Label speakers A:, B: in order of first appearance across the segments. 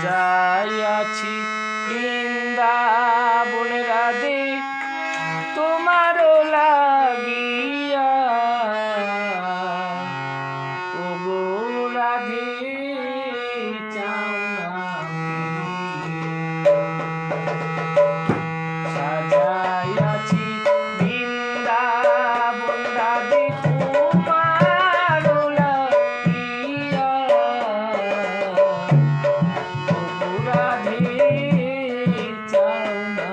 A: সাজাইয়াছি বৃন্দাবন রাধে তোমারও লাগিয়া ওগো রাধে চাও না সাজাইয়াছি বৃন্দাবন রাধে তোমারও লাগিয়া ওগো রাধে চাও না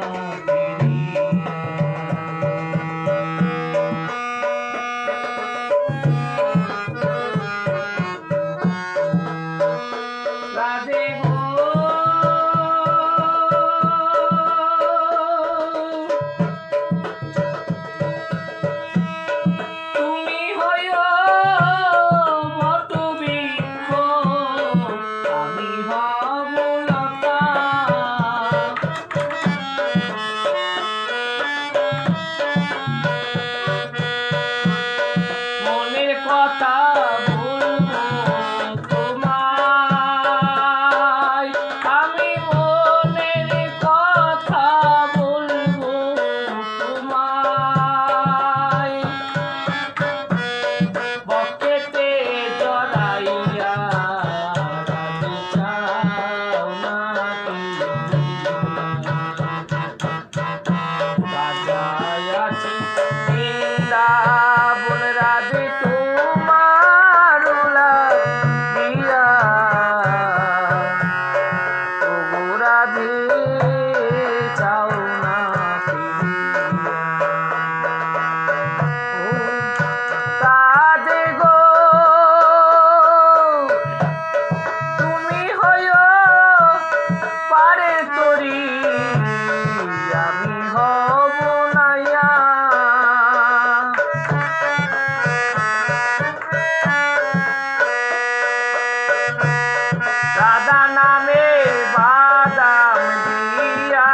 A: রাধে গো তুমি হয়ো বটবৃক্ষ আমি হব লতা মনের কথা বলবো তোমায় আমি মনের কথা বলবো তোমায় বকেতে জড়াইয়া রাধে চাও না বাজায়াছি বৃন্দাবন রাধে তোমার লাগিয়া ওগো রাধে চাও না ও রাধে গো তুমি হয়ো পারে তরি আমি হব নাইয়া রাধা নামে বাদাম দিয়া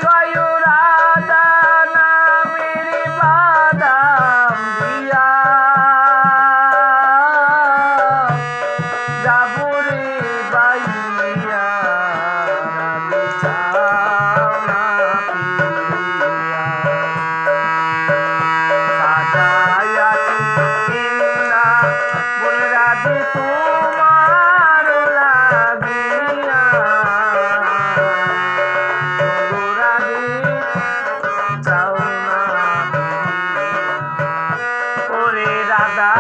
A: জয় রাধা নামের বাদাম দিয়া যাবরে বাইয়া রাধে চাও না পিয়া সাজাইয়াছি বৃন্দাবন রাধে তোমার লাগিয়া ওগো রাধে চাও না ওরে রাধা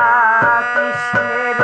A: কৃষ্ণের